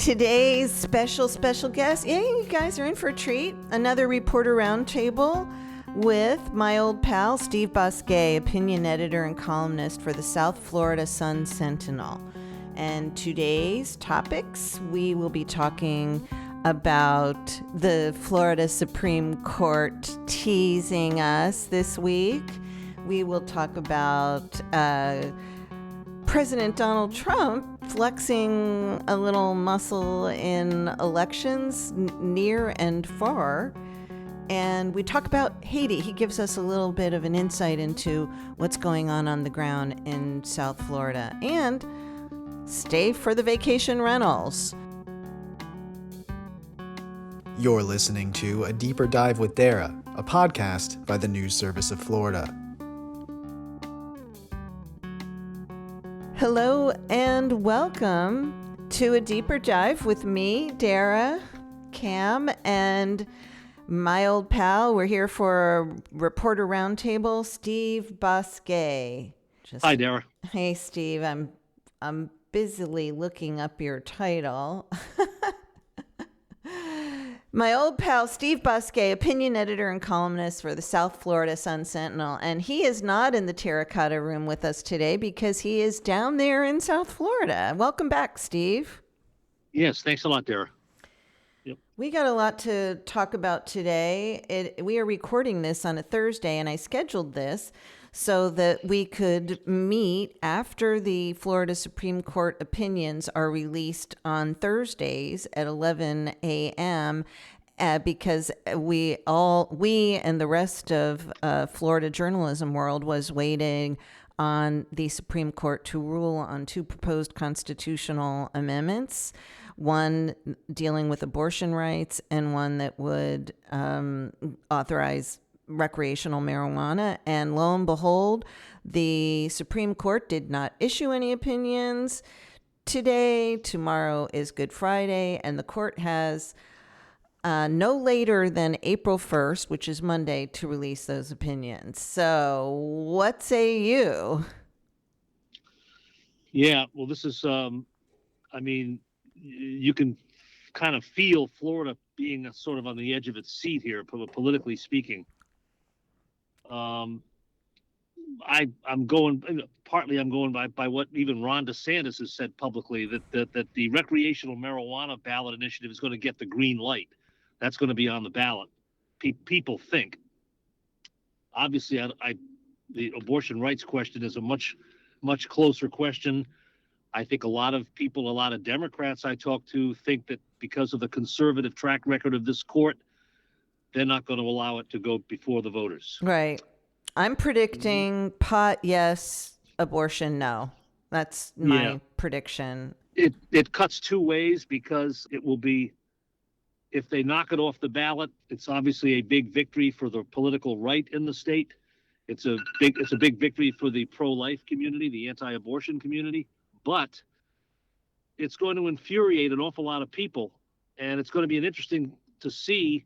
Today's special guest, yeah, you guys are in for a treat. Another reporter roundtable with my old pal, Steve Bousquet, opinion editor and columnist for the South Florida Sun Sentinel. And today's topics, we will be talking about the Florida Supreme Court teasing us this week. We will talk about President Donald Trump flexing a little muscle in elections near and far. And we talk about Haiti. He gives us a little bit of an insight into what's going on the ground in South Florida. And stay for the vacation rentals. You're listening to A Deeper Dive with Dara, a podcast by the News Service of Florida. Hello and welcome to A Deeper Dive with me, Dara, Cam, and my old pal. We're here for a reporter roundtable, Steve Bousquet. Hi, Dara. Hey, Steve. I'm busily looking up your title. My old pal, Steve Bousquet, opinion editor and columnist for the South Florida Sun Sentinel. And he is not in the Terracotta Room with us today because he is down there in South Florida. Welcome back, Steve. Yes, thanks a lot, Dara. Yep. We got a lot to talk about today. We are recording this on a Thursday, and I scheduled this so that we could meet after the Florida Supreme Court opinions are released on Thursdays at 11 a.m. Because we and the rest of Florida journalism world was waiting on the Supreme Court to rule on two proposed constitutional amendments, one dealing with abortion rights and one that would authorize recreational marijuana. And lo and behold, the Supreme Court did not issue any opinions today. Tomorrow is Good Friday, and the court has no later than April 1st, which is Monday, to release those opinions. So what say you? Yeah, well, this is, you can kind of feel Florida being sort of on the edge of its seat here, politically speaking. I'm going by what even Ron DeSantis has said publicly, that the recreational marijuana ballot initiative is going to get the green light. That's going to be on the ballot. People think. Obviously, the abortion rights question is a much closer question. I think a lot of Democrats I talk to think that because of the conservative track record of this court, they're not going to allow it to go before the voters. Right. I'm predicting pot, yes, abortion, no. That's my prediction. It cuts two ways because it will be, if they knock it off the ballot, it's obviously a big victory for the political right in the state. It's a big victory for the pro-life community, the anti-abortion community, but it's going to infuriate an awful lot of people, and it's going to be interesting to see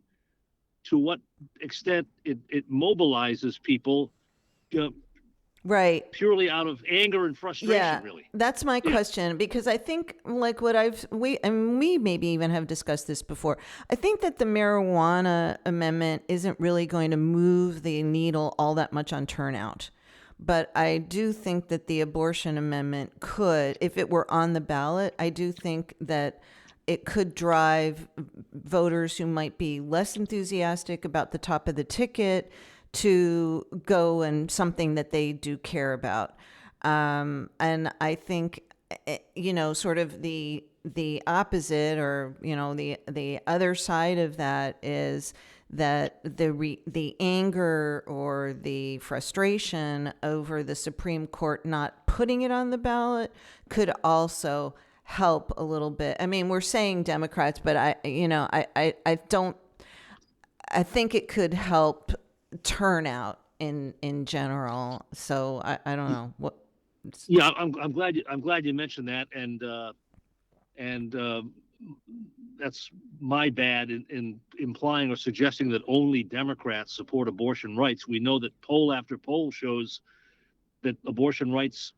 to what extent it mobilizes people, right, purely out of anger and frustration. Really, that's my question, because I think, like what we maybe even have discussed this before. I think that the marijuana amendment isn't really going to move the needle all that much on turnout. But I do think that the abortion amendment could, if it were on the ballot, I do think that it could drive voters who might be less enthusiastic about the top of the ticket to go and something that they do care about. And I think, sort of the opposite, or, the other side of that is that the anger or the frustration over the Supreme Court not putting it on the ballot could also help a little bit. I mean, we're saying Democrats, but I think it could help turnout in general. So I don't know what. Yeah, I'm glad you mentioned that, and that's my bad in implying or suggesting that only Democrats support abortion rights. We know that poll after poll shows that abortion rights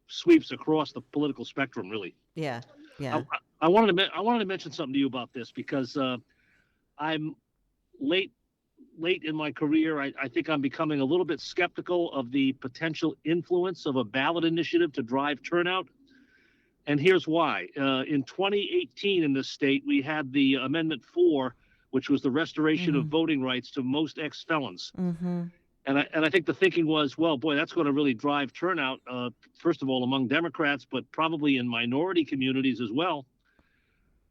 sweeps across the political spectrum, really. Yeah. I wanted to mention something to you about this because I'm late in my career. I think I'm becoming a little bit skeptical of the potential influence of a ballot initiative to drive turnout. And here's why. In 2018 in this state, we had the Amendment 4, which was the restoration of voting rights to most ex-felons. And I think the thinking was, well, boy, that's going to really drive turnout, first of all, among Democrats, but probably in minority communities as well.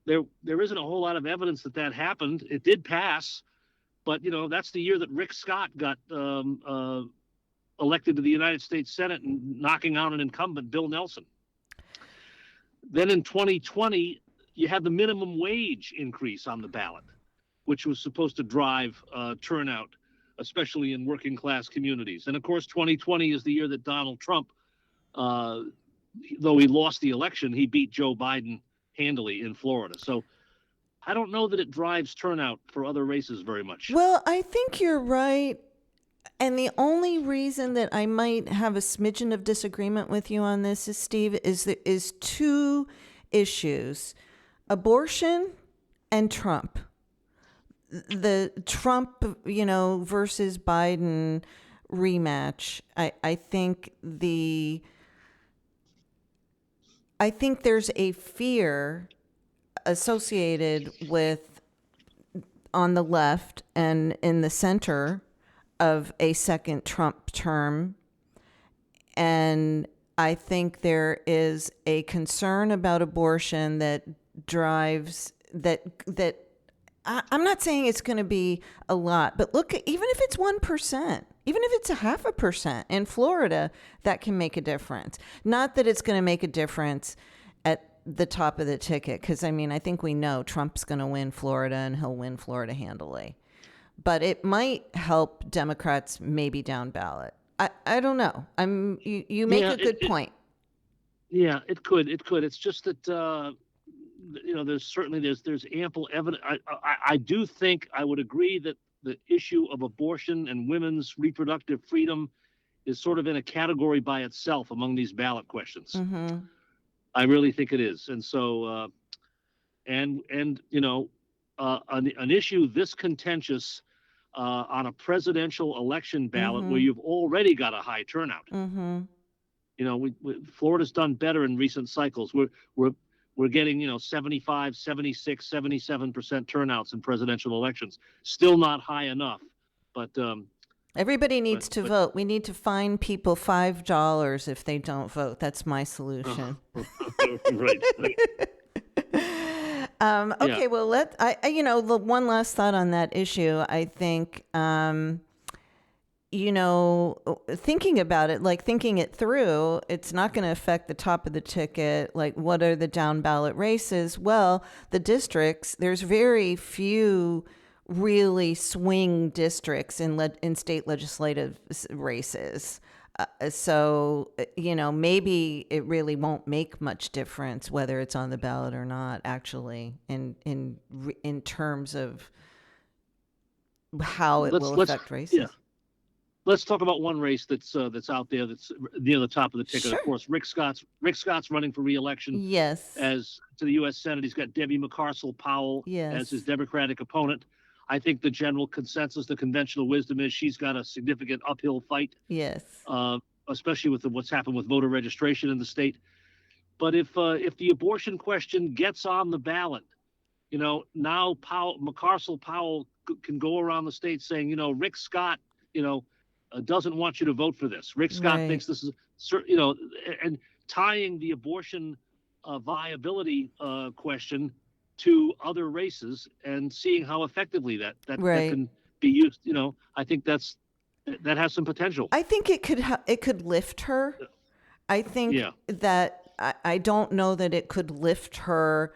There isn't a whole lot of evidence that happened. It did pass, but, that's the year that Rick Scott got elected to the United States Senate and knocking out an incumbent, Bill Nelson. Then in 2020, you had the minimum wage increase on the ballot, which was supposed to drive turnout, especially in working class communities. And of course, 2020 is the year that Donald Trump, though he lost the election, he beat Joe Biden handily in Florida. So I don't know that it drives turnout for other races very much. Well, I think you're right. And the only reason that I might have a smidgen of disagreement with you on this, Steve, is two issues: abortion and Trump. The Trump, versus Biden rematch. I think there's a fear associated with, on the left and in the center, of a second Trump term. And I think there is a concern about abortion that drives that. I'm not saying it's going to be a lot, but look, even if it's 1%, even if it's 0.5% in Florida, that can make a difference. Not that it's going to make a difference at the top of the ticket, because I think we know Trump's going to win Florida and he'll win Florida handily. But it might help Democrats maybe down ballot. I don't know. You make a good point. Yeah, it could. It's just that there's ample evidence. I do think I would agree that the issue of abortion and women's reproductive freedom is sort of in a category by itself among these ballot questions. I really think it is, and so an issue this contentious on a presidential election ballot where you've already got a high turnout. Florida's done better in recent cycles. We're getting 75, 76, 77% turnouts in presidential elections. Still not high enough, but everybody needs to vote. We need to fine people $5 if they don't vote. That's my solution. Right. Okay, well, the one last thought on that issue. I think, thinking about it, like thinking it through, it's not going to affect the top of the ticket. Like, what are the down ballot races? Well, the districts, there's very few really swing districts in state legislative races. So, maybe it really won't make much difference whether it's on the ballot or not, actually, in terms of how it will affect races. Yeah. Let's talk about one race that's out there that's near the top of the ticket. Sure. Of course, Rick Scott's running for re-election. Yes. As to the U.S. Senate, he's got Debbie McCarcel as his Democratic opponent. I think the general consensus, the conventional wisdom is she's got a significant uphill fight. Yes. Especially with what's happened with voter registration in the state. But if the abortion question gets on the ballot, now McCarcel Powell can go around the state saying, Rick Scott, doesn't want you to vote for this. Rick Scott thinks this is, and tying the abortion viability question to other races and seeing how effectively that can be used. I think that has some potential. I think it could lift her. I think that I don't know that it could lift her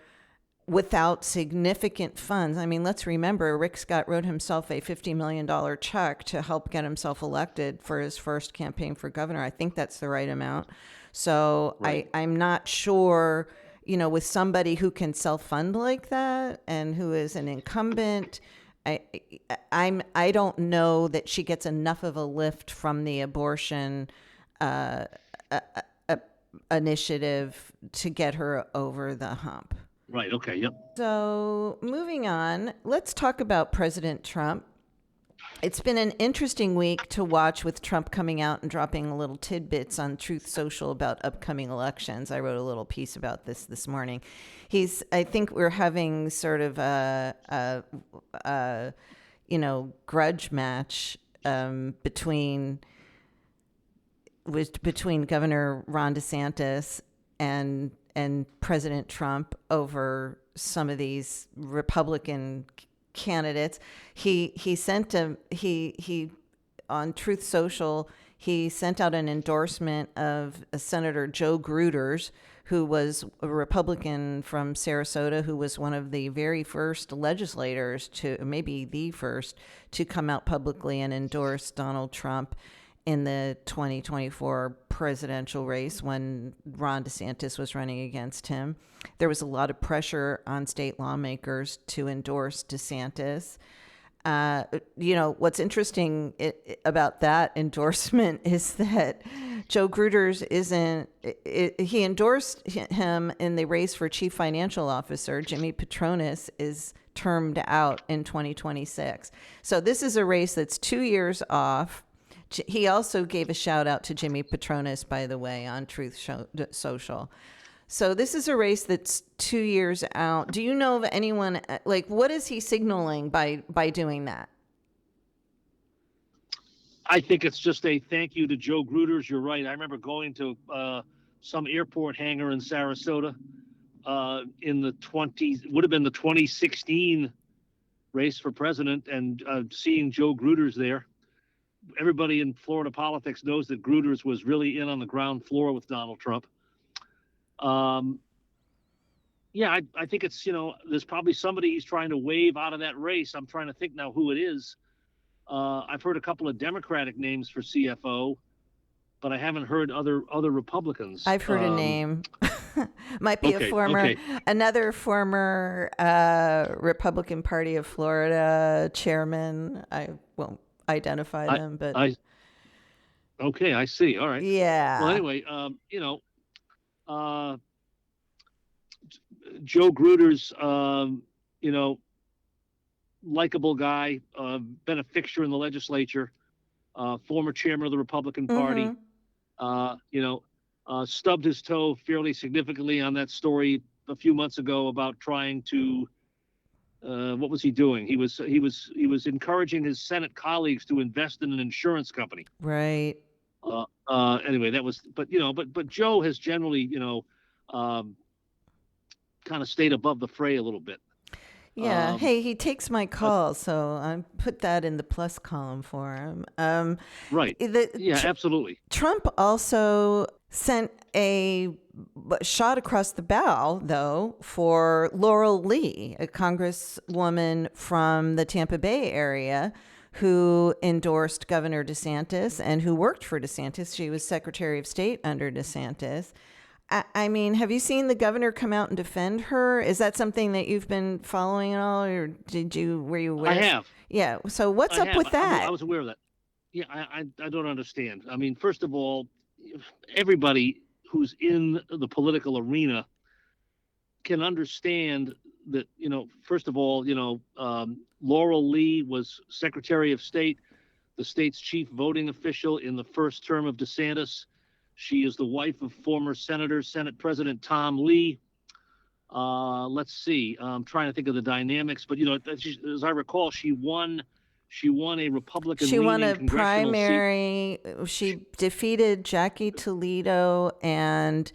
without significant funds. Let's remember, Rick Scott wrote himself a $50 million check to help get himself elected for his first campaign for governor. I think that's the right amount. So I'm not sure, with somebody who can self-fund like that and who is an incumbent, I don't know that she gets enough of a lift from the abortion initiative to get her over the hump. Right. Okay. Yep. So moving on, let's talk about President Trump. It's been an interesting week to watch with Trump coming out and dropping little tidbits on Truth Social about upcoming elections. I wrote a little piece about this morning. I think we're having sort of a grudge match between Governor Ron DeSantis and President Trump over some of these Republican candidates. He on Truth Social, he sent out an endorsement of Senator Joe Gruters, who was a Republican from Sarasota, who was one of the very first legislators maybe the first, to come out publicly and endorse Donald Trump in the 2024 presidential race when Ron DeSantis was running against him. There was a lot of pressure on state lawmakers to endorse DeSantis. What's interesting about that endorsement is that Joe Gruters he endorsed him in the race for chief financial officer. Jimmy Patronis is termed out in 2026. So this is a race that's 2 years off. He also gave a shout out to Jimmy Patronis, by the way, on Truth Social. So this is a race that's 2 years out. Do you know of anyone, what is he signaling by doing that? I think it's just a thank you to Joe Gruters. You're right. I remember going to some airport hangar in Sarasota in the 2016 race for president, and seeing Joe Gruters there. Everybody in Florida politics knows that Gruters was really in on the ground floor with Donald Trump. I think it's, there's probably somebody he's trying to wave out of that race. I'm trying to think now who it is. I've heard a couple of Democratic names for CFO, but I haven't heard other Republicans. I've heard a name. Might be another former Republican Party of Florida chairman. I won't identify them, but I see. All right. Yeah. Well, anyway, Joe Gruters, likable guy, been a fixture in the legislature, former chairman of the Republican Party, stubbed his toe fairly significantly on that story a few months ago about trying to, what was he doing? He was encouraging his Senate colleagues to invest in an insurance company. Right. Anyway, that was, but Joe has generally, kind of stayed above the fray a little bit. Yeah. Hey, he takes my calls, so I put that in the plus column for him. Right. Absolutely. Trump also sent a shot across the bow, though, for Laurel Lee, a congresswoman from the Tampa Bay area who endorsed Governor DeSantis and who worked for DeSantis. She was Secretary of State under DeSantis. I mean, have you seen the governor come out and defend her? Is that something that you've been following at all, or were you aware? I have. Yeah. So what's up with that? I was aware of that. Yeah, I don't understand. I mean, first of all, everybody who's in the political arena can understand that, first of all, Laurel Lee was Secretary of State, the state's chief voting official in the first term of DeSantis. She is the wife of former Senate President Tom Lee. Let's see. I'm trying to think of the dynamics, but as I recall, she won a Republican. She won a primary. Seat. She defeated Jackie Toledo and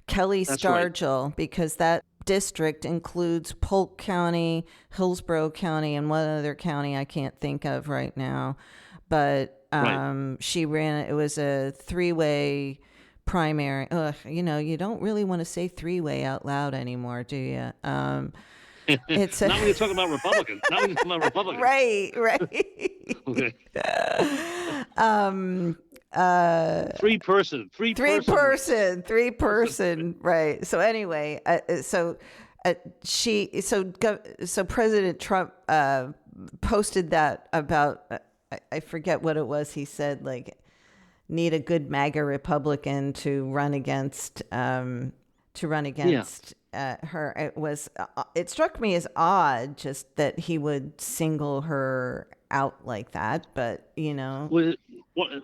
Kelly Stargell, right, because that district includes Polk County, Hillsborough County, and one other county I can't think of right now. But right. She ran. It was a three-way primary. You don't really want to say three-way out loud anymore, do you? It's not when you're talking about Republicans. Not when you're talking about Republicans. Right. Okay. Three person. Right. So anyway, so President Trump posted that about, I forget what it was. He said, like, need a good MAGA Republican to run against to run Yeah. against her. It struck me as odd just that he would single her out like that, but Well,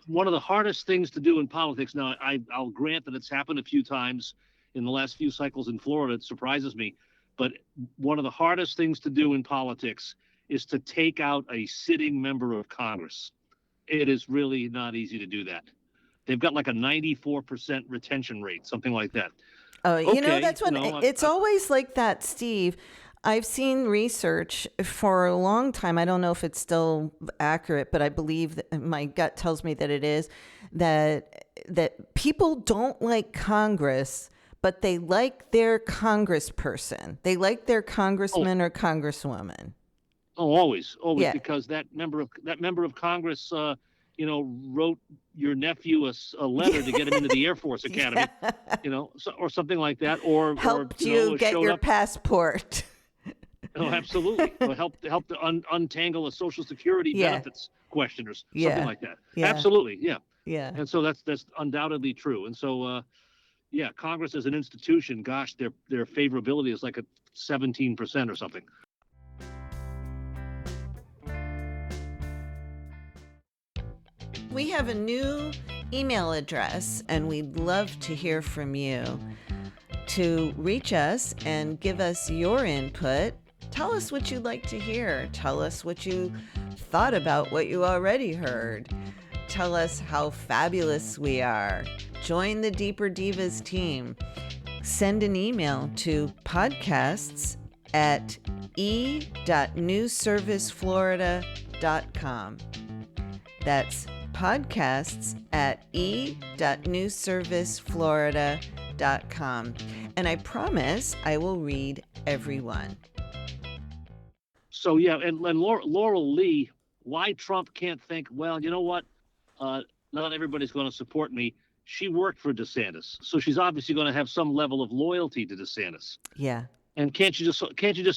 one of the hardest things to do in politics now, I'll grant that it's happened a few times in the last few cycles in Florida. It surprises me, but one of the hardest things to do in politics is to take out a sitting member of Congress. It is really not easy to do that. They've got like a 94% retention rate, something like that. Oh, Okay, that's what it's always like that, Steve. I've seen research for a long time. I don't know if it's still accurate, but I believe that my gut tells me that it is that people don't like Congress, but they like their congressperson. They like their congressman or congresswoman. always, Yeah. because that member of Congress, wrote your nephew a letter to get him into the Air Force Academy, or something like that, or Helped you get showed your up. passport. Oh, absolutely. Or help to untangle a Social Security Yeah. benefits question or Yeah. something like that. Yeah. Absolutely, yeah. Yeah. And so that's undoubtedly true. And so, yeah, Congress as an institution, gosh, their favorability is like a 17% or something. We have a new email address, and we'd love to hear from you. To reach us and give us your input, tell us what you'd like to hear. Tell us what you thought about what you already heard. Tell us how fabulous we are. Join the Deeper Divas team. Send an email to podcasts@e.newsserviceflorida.com. That's podcasts@e.newsserviceflorida.com. And I promise I will read everyone. So, yeah, and Laurel Lee, why Trump can't think, well, you know what? Not everybody's going to support me. She worked for DeSantis, so she's obviously going to have some level of loyalty to DeSantis. Yeah. And can't you just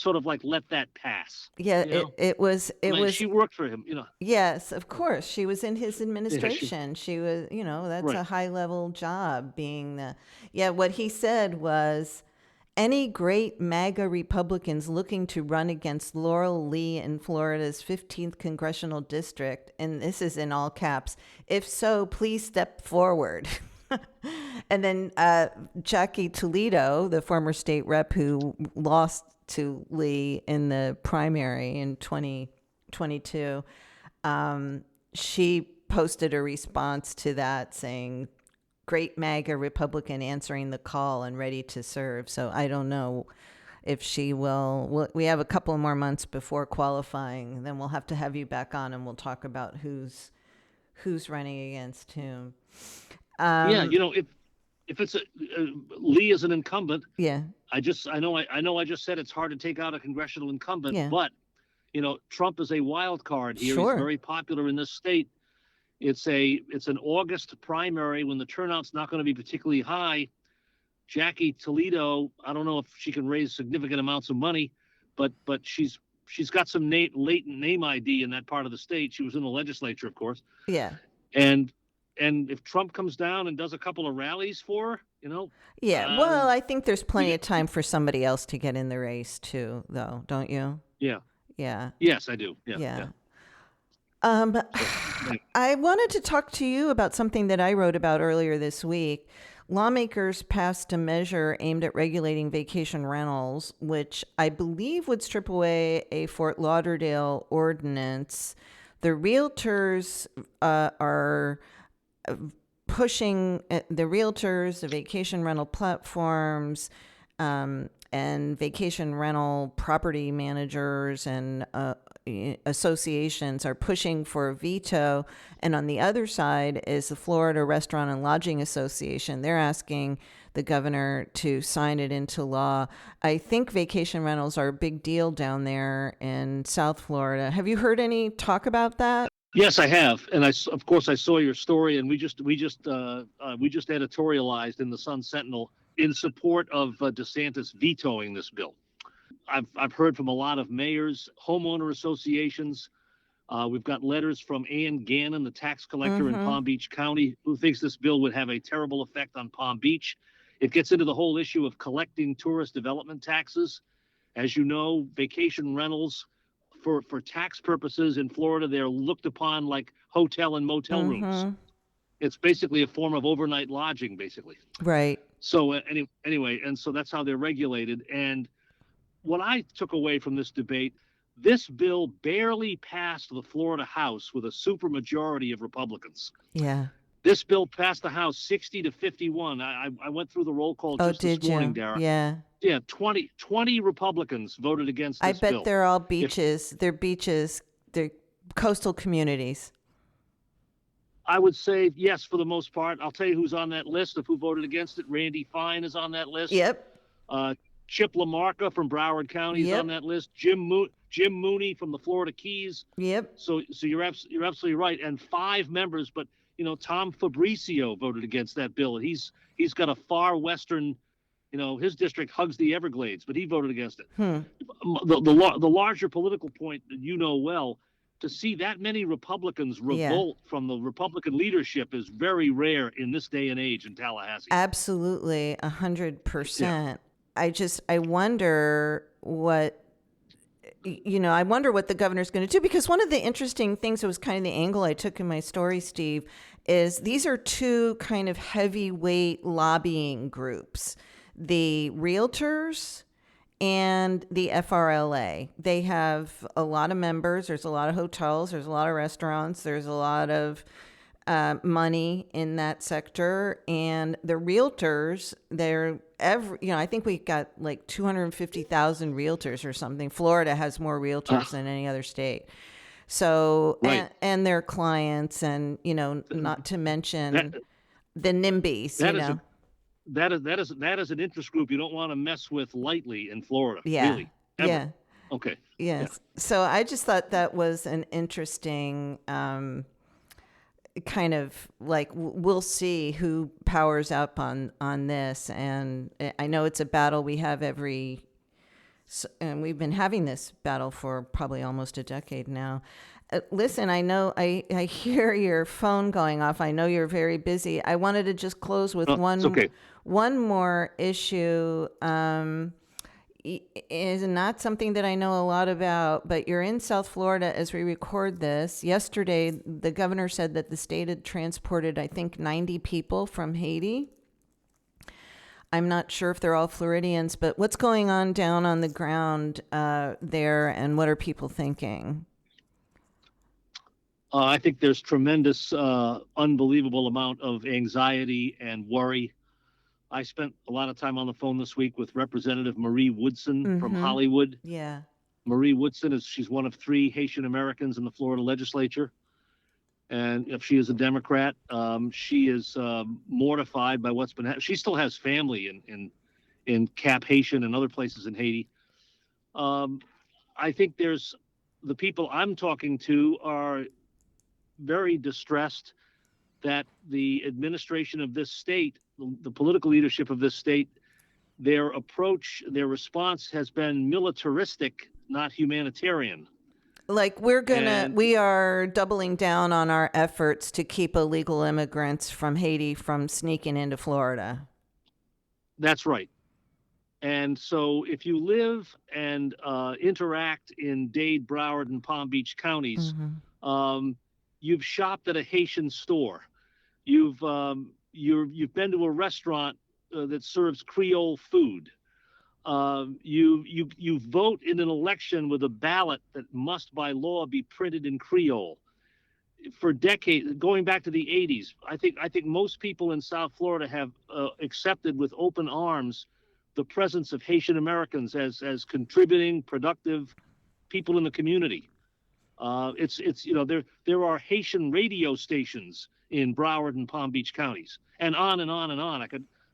sort of like let that pass? Yeah, it was she worked for him, Yes, of course. She was in his administration. She was, that's Right. a high level job being what he said was any great MAGA Republicans looking to run against Laurel Lee in Florida's 15th congressional district, and this is in all caps, if so, please step forward. And then Jackie Toledo, the former state rep who lost to Lee in the primary in 2022, she posted a response to that saying, great MAGA Republican answering the call and ready to serve. So I don't know if she will. We have a couple more months before qualifying. Then we'll have to have you back on and we'll talk about who's running against whom. Yeah, if it's Lee is an incumbent. Yeah. I know I just said it's hard to take out a congressional incumbent, Yeah. but Trump is a wild card here. Sure. He's very popular in this state. It's an August primary when the turnout's not going to be particularly high. Jackie Toledo, I don't know if she can raise significant amounts of money, but she's got some latent name ID in that part of the state. She was in the legislature, of course. Yeah. And if Trump comes down and does a couple of rallies for her, Yeah. Well, I think there's plenty of time for somebody else to get in the race too, though, don't you? Yeah. Yeah. Yes, I do. Yeah. Yeah. I wanted to talk to you about something that I wrote about earlier this week. Lawmakers passed a measure aimed at regulating vacation rentals, which I believe would strip away a Fort Lauderdale ordinance. The realtors are pushing the vacation rental platforms, and vacation rental property managers and associations are pushing for a veto. And on the other side is the Florida Restaurant and Lodging Association. They're asking the governor to sign it into law. I think vacation rentals are a big deal down there in South Florida. Have you heard any talk about that? Yes, I have, and of course I saw your story, and we just editorialized in the Sun Sentinel in support of DeSantis vetoing this bill. I've heard from a lot of mayors, homeowner associations. We've got letters from Ann Gannon, the tax collector in Palm Beach County, who thinks this bill would have a terrible effect on Palm Beach. It gets into the whole issue of collecting tourist development taxes. As you know, vacation rentals for tax purposes in Florida, they're looked upon like hotel and motel rooms. It's basically a form of overnight lodging, basically. Right. So anyway, and so that's how they're regulated. And what I took away from this debate, this bill barely passed the Florida House with a supermajority of Republicans. Yeah. This bill passed the House 60-51. I went through the roll call just this morning, Dara. Yeah. Yeah, 20 Republicans voted against this bill. I bet they're all beaches. They're beaches. They're coastal communities. I would say yes, for the most part. I'll tell you who's on that list of who voted against it. Randy Fine is on that list. Yep. Chip LaMarca from Broward County is on that list. Jim Mooney from the Florida Keys. Yep. So you're absolutely right. And 5 members, but Tom Fabricio voted against that bill. He's got a far western, his district hugs the Everglades, but he voted against it. The larger political point that well, to see that many Republicans revolt from the Republican leadership is very rare in this day and age in Tallahassee. Absolutely, 100%. I wonder what the governor's going to do, because one of the interesting things that was kind of the angle I took in my story, Steve, is these are 2 kind of heavyweight lobbying groups, the realtors and the FRLA. They have a lot of members. There's a lot of hotels. There's a lot of restaurants. There's a lot of money in that sector. And the realtors, I think we got like 250,000 realtors or something. Florida has more realtors than any other state. So, right. and their clients, and, not to mention the NIMBYs, That is an interest group you don't want to mess with lightly in Florida. Yeah. Really. Ever. Yeah. Okay. Yes. Yeah. So I just thought that was an interesting kind of like, we'll see who powers up on this. And I know it's a battle we have and we've been having this battle for probably almost a decade now. Listen, I know I hear your phone going off. I know you're very busy. I wanted to just close with one more issue. Is not something that I know a lot about, but you're in South Florida as we record this. Yesterday, the governor said that the state had transported, I think, 90 people from Haiti. I'm not sure if they're all Floridians, but what's going on down on the ground there, and what are people thinking? I think there's tremendous, unbelievable amount of anxiety and worry. I spent a lot of time on the phone this week with Representative Marie Woodson from Hollywood. Yeah. Marie Woodson she's one of 3 Haitian Americans in the Florida legislature. And if she is a Democrat, she is mortified by what's been happening. She still has family in Cap Haitian and other places in Haiti. I think the people I'm talking to are very distressed that the administration of this state, the political leadership of this state, their response has been militaristic, not humanitarian. Like we are doubling down on our efforts to keep illegal immigrants from Haiti from sneaking into Florida. That's right. And so if you live and interact in Dade, Broward, and Palm Beach counties, you've shopped at a Haitian store. You've been to a restaurant that serves Creole food. You vote in an election with a ballot that must by law be printed in Creole. For decades, going back to the 80s, I think most people in South Florida have accepted with open arms the presence of Haitian Americans as contributing, productive people in the community. There are Haitian radio stations in Broward and Palm Beach counties, and on and on and on.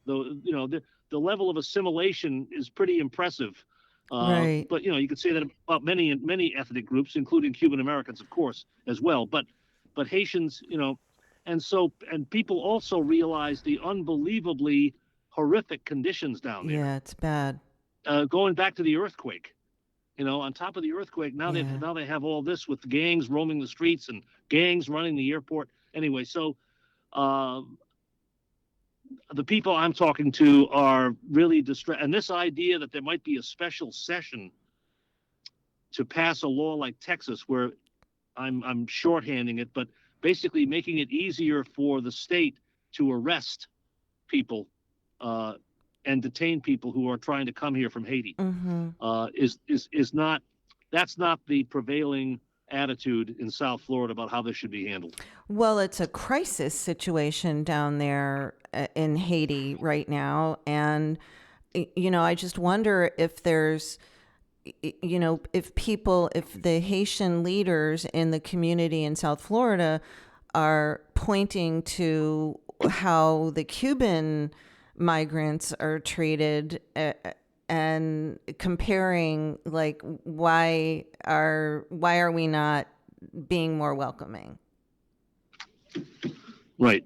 The level of assimilation is pretty impressive. Right. But you could say that about many ethnic groups, including Cuban Americans, of course, as well. But Haitians, and people also realize the unbelievably horrific conditions down there. Yeah, it's bad. Going back to the earthquake, on top of the earthquake, now they have all this with gangs roaming the streets and gangs running the airport. Anyway, so the people I'm talking to are really distressed. And this idea that there might be a special session to pass a law like Texas, where I'm shorthanding it, but basically making it easier for the state to arrest people and detain people who are trying to come here from Haiti, is not, that's not the prevailing attitude in South Florida about how this should be handled. Well, it's a crisis situation down there in Haiti right now. And, I just wonder if there's, if the Haitian leaders in the community in South Florida are pointing to how the Cuban migrants are treated and comparing, like, why are we not being more welcoming? Right.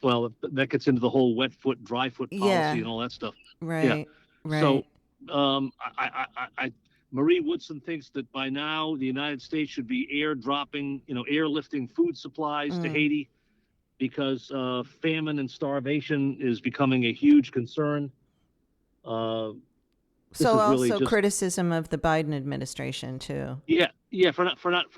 Well, that gets into the whole wet foot, dry foot policy and all that stuff. Right. Yeah. Right. So, Marie Woodson thinks that by now the United States should be airlifting food supplies to Haiti, because famine and starvation is becoming a huge concern. So also criticism of the Biden administration too. Yeah, for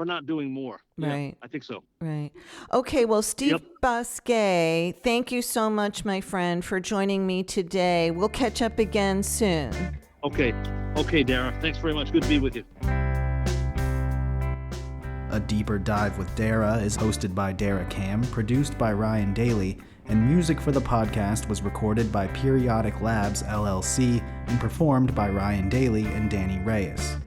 not doing more. Right. Yeah, I think so. Right. Okay, well, Steve Bousquet, thank you so much, my friend, for joining me today. We'll catch up again soon. Okay, Dara. Thanks very much. Good to be with you. A Deeper Dive with Dara is hosted by Dara Cam, produced by Ryan Daly, and music for the podcast was recorded by Periodic Labs, LLC, and performed by Ryan Daly and Danny Reyes.